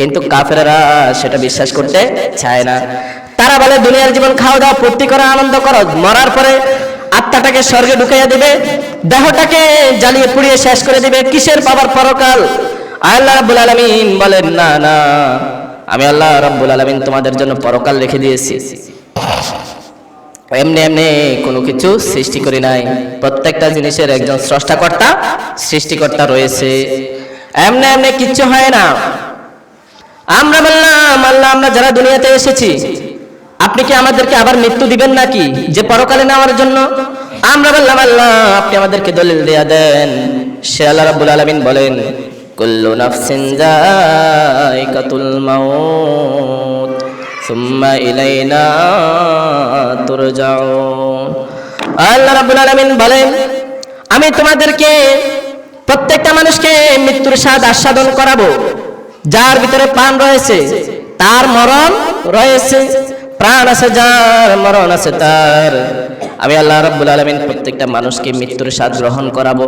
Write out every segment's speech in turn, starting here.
কিন্তু কাফেররা সেটা বিশ্বাস করতে চায় না। তারা বলে দুনিয়ার জীবন খাওয়া দাওয়া ফুর্তি করা আনন্দ করো, মরার পরে আত্মাটাকে স্বর্গে ঢুকাইয়া দিবে, দেহটাকে জ্বালিয়ে পুড়িয়ে শেষ করে দিবে, কিসের পাবার পরকাল? আল্লাহ রাব্বুল আলামিন বলেন না না, আমি আল্লাহ রাব্বুল আলামিন তোমাদের জন্য পরকাল রেখে দিয়েছি। এমনি এমনি কোনো কিছু সৃষ্টি করি নাই, প্রত্যেকটা জিনিসের একজন স্রষ্টাকর্তা সৃষ্টিকর্তা রয়েছে, এমনি এমনি কিচ্ছু হয় না। আমরা বললাম আল্লাহ আমরা যারা দুনিয়াতে এসেছি আপনি কি আমাদেরকে আবার মৃত্যু দিবেন নাকি যে পরকালে নেওয়ার জন্য? আমরা বললাম আল্লাহ আপনি আমাদেরকে দলিল দেয়া দেন। সে আল্লাহ রাব্বুল আলামিন বলেন কুল্লু নাফসিন যায়কাতুল মাউত সুম্মা ইলাইনা তুরজাউন। আল্লাহ রাব্বুল আলামিন বলেন আমি তোমাদেরকে প্রত্যেকটা মানুষকে মৃত্যুর স্বাদ আস্বাদন করাবো। যার ভিতরে প্রাণ রয়েছে তার মরণ রয়েছে, প্রাণ আছে যার মরণ আছে তার। আমি আল্লাহ রাব্বুল আলামিন প্রত্যেকটা মানুষকে মৃত্যুর স্বাদ গ্রহণ করাবো।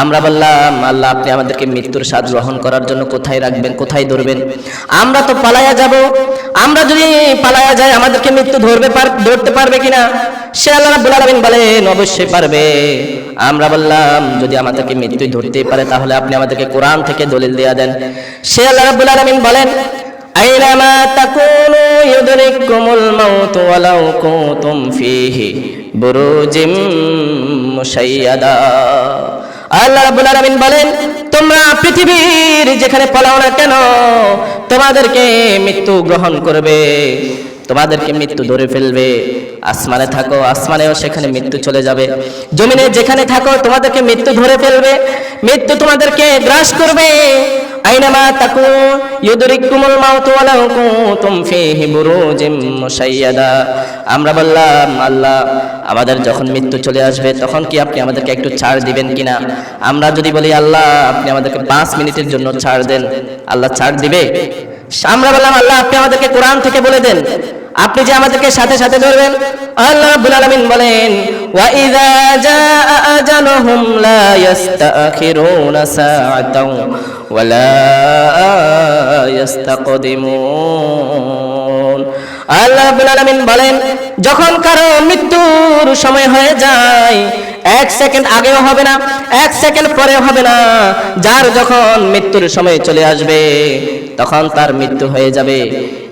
আমরা বললাম আল্লাহ আপনি আমাদেরকে মৃত্যুর স্বাদ গ্রহণ করার জন্য কোথায় রাখবেন, কোথায় ধরবেন? আমরা তো পালায়া যাব, আমরা যদি পালায়া যাই আমাদেরকে মৃত্যু ধরতে পারবে কিনা? সে আল্লাহ রাব্বুল আলামিন বলেন অবশ্যই পারবে। আমরা বললাম যদি আমাদেরকে মৃত্যু ধরতেই পারে তাহলে আপনি আমাদেরকে কোরআন থেকে দলিল দেয়া দেন। সে আল্লাহ রাব্বুল আলামিন বলেন আইনামা তাকুনু ইউদরিকুমুল মাউতু ওয়ালাউ কুনতুম ফীহি বুরুজিম মুশাইয়াদা। আল্লাহ রাব্বুল আলামিন বলেন তোমরা পৃথিবীর যেখানে পালাও না কেন তোমাদেরকে মৃত্যু গ্রহণ করবে, তোমাদেরকে মৃত্যু ধরে ফেলবে। আসমানে থাকো আসমানেও সেখানে মৃত্যু চলে যাবে, জমিনে যেখানে থাকো তোমাদেরকে মৃত্যু ধরে ফেলবে, মৃত্যু তোমাদেরকে গ্রাস করবে। আইনামা তাকুন ইউদরিকুমুল মাউতু ওয়ালাউ কুনতুম ফীহি বুরুজিম মুশাইয়াদা। আমরা বললাম আল্লাহ আমাদের যখন মৃত্যু চলে আসবে তখন কি আপনি আমাদেরকে একটু ছাড় দিবেন কিনা? আমরা যদি বলি আল্লাহ আপনি আমাদেরকে 5 মিনিটের জন্য ছাড় দেন, আল্লাহ ছাড় দিবে? আমরা বললাম আল্লাহ আপনি আমাদেরকে কোরআন থেকে বলে দেন, আপনি যে আমাদেরকে সাথে সাথে ধরবেন। আল্লাহ রাব্বুল আলামিন বলেন ওয়া ইযা জাআ আজালুহুম লা ইস্তাখিরুনা সাআতাও ওয়া লা ইস্তাকদিমুন। আল্লাহ রাব্বুল আলামিন বলেন যখন কারো মৃত্যুর সময় হয়ে যায় 1 সেকেন্ড আগেও হবে না, 1 সেকেন্ড পরেও হবে না। যার যখন মৃত্যুর সময় চলে আসবে তখন তার মৃত্যু হয়ে যাবে।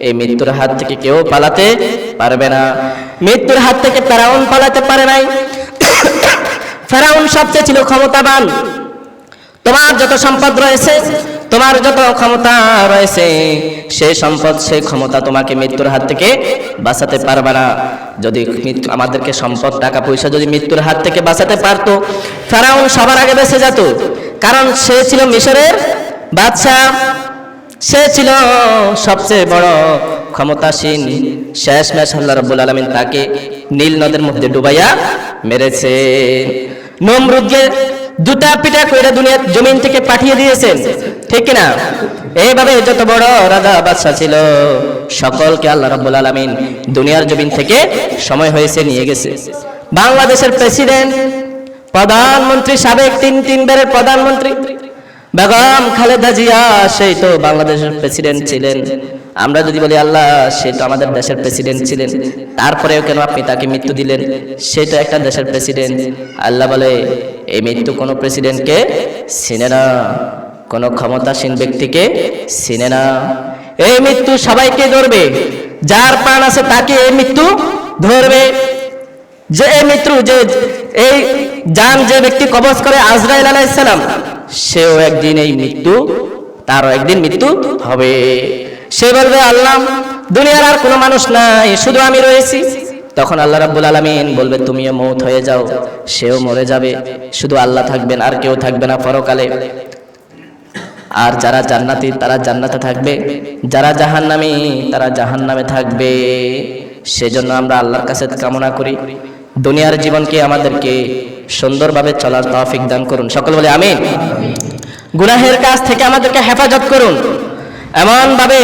এই মৃত্যুর হাত থেকে কেউ পালাতে পারবে না। মৃত্যুর হাত থেকে ফেরাউন পালাতে পারে নাই। ফেরাউন সবচেয়ে ছিল ক্ষমতাবান। তোমার যত সম্পদ রয়েছে, তোমার যত ক্ষমতা রয়েছে, সেই সম্পদ সেই ক্ষমতা তোমাকে মৃত্যুর হাত থেকে বাঁচাতে পারবে না। যদি আমাদেরকে সম্পদ টাকা পয়সা যদি মৃত্যুর হাত থেকে বাঁচাতে পারতো ফেরাউন সবার আগে বেঁচে যেত, কারণ সে ছিল মিশরের বাদশা, সে ছিল সবচেয়ে বড় ক্ষমতাসীন। শেষমেশ আল্লাহ রাব্বুল আলামিন তাকে নীল নদের মধ্যে ডুবাইয়া মেরেছে। নমরুদকে দুটা পিটা কইরা দুনিয়া জমিন থেকে পাঠিয়ে দিয়েছেন, ঠিক না? এইভাবে যত বড় রাজা বাদশা ছিল সকলকে আল্লাহ রাব্বুল আলামিন দুনিয়ার জমিন থেকে সময় হয়েছে নিয়ে গেছে। বাংলাদেশের প্রেসিডেন্ট, প্রধানমন্ত্রী, সাবেক 3 বারের প্রধানমন্ত্রী বেগম খালেদা জিয়া সেই তো বাংলাদেশের প্রেসিডেন্ট ছিলেন। আমরা যদি বলি আল্লাহ সে তো আমাদের দেশের প্রেসিডেন্ট ছিলেন, তারপরেও কেন আপনি তাকে মৃত্যু দিলেন? সে তো একটা দেশের প্রেসিডেন্ট। আল্লাহ বলে এই মৃত্যু কোনো প্রেসিডেন্টকে চিনে না, কোনো ক্ষমতাসীন ব্যক্তিকে চিনে না। এই মৃত্যু সবাইকে ধরবে, যার প্রাণ আছে তাকে এই মৃত্যু ধরবে। যে এই মৃত্যু যে এই জান যে ব্যক্তি কবজ করে আজরাইল আলাইহিস সালাম সেও একদিন এই মৃত্যু, তারও একদিন মৃত্যু হবে। সে বলবে আল্লাহ দুনিয়ার আর কোনো মানুষ নাই, শুধু আমি রয়েছি। তখন আল্লাহ রাব্বুল আলামিন বলবে তুমিও মৌত হয়ে যাও, সেও মরে যাবে, শুধু আল্লাহ থাকবেন আর কেউ থাকবে না পরকালে। আর যারা জান্নাতি তারা জান্নাতে থাকবে, যারা জাহান্নামী তারা জাহান্নামে থাকবে। সেজন্য আমরা আল্লাহর কাছে কামনা করি দুনিয়ার জীবনকে আমাদেরকে সুন্দরভাবে চলার তৌফিক দান করুন। সকল বলে আমিন। গুনাহের কাজ থেকে আমাদেরকে হেফাজত করুন, এমন ভাবে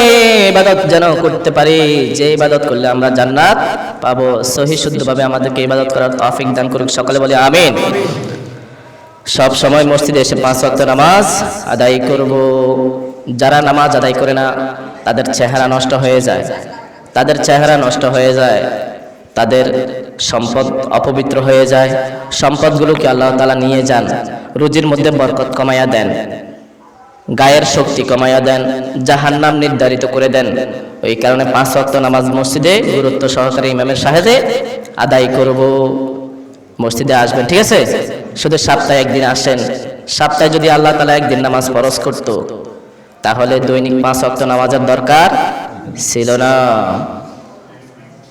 ইবাদত যেন করতে পারি যে ইবাদত করলে আমরা জান্নাত পাবো। সহি শুদ্ধভাবে আমাদেরকে ইবাদত করার তৌফিক দান করুন। সকলে বলে আমিন। সব সময় মসজিদে এসে 5 ওয়াক্ত নামাজ আদায় করব। যারা নামাজ আদায় করে না তাদের চেহারা নষ্ট হয়ে যায়, তাদের চেহারা নষ্ট হয়ে যায়, তাদের সম্পদ অপবিত্র হয়ে যায়, সম্পদগুলোকে আল্লাহ তাআলা নিয়ে যান, রুজির মধ্যে বরকত কমায়া দেন, গায়ের শক্তি কমায়া দেন, জাহান্নাম নির্ধারিত করে দেন। ওই কারণে 5 ওয়াক্ত নামাজ মসজিদে গুরুত্ব সহকারে ইমামের সাহায্যে আদায় করব। মসজিদে আসবেন, ঠিক আছে? শুধু সপ্তাহে একদিন আসেন। সপ্তাহে যদি আল্লাহ তাআলা একদিন নামাজ ফরজ করত, তাহলে দৈনিক 5 ওয়াক্ত নামাজের দরকার ছিল না।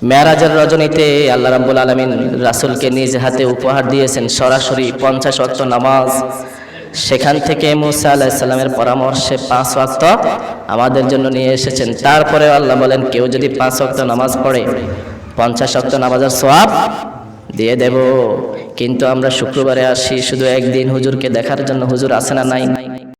মেরাজের রজনীতে আল্লাহ রাব্বুল আলামিন রাসূলকে নিজ হাতে উপহার দিয়েছেন সরাসরি 50 ওয়াক্ত নামাজ। সেখান থেকে মুসা আলাইহিস সালামের পরামর্শে 5 ওয়াক্ত আমাদের জন্য নিয়ে এসেছেন। তারপরে আল্লাহ বলেন, কেউ যদি 5 ওয়াক্ত নামাজ পড়ে 50 ওয়াক্ত নামাজের সওয়াব দিয়ে দেব। কিন্তু আমরা শুক্রবারে আসি শুধু একদিন হুজুরকে দেখার জন্য। হুজুর আছে না নাই?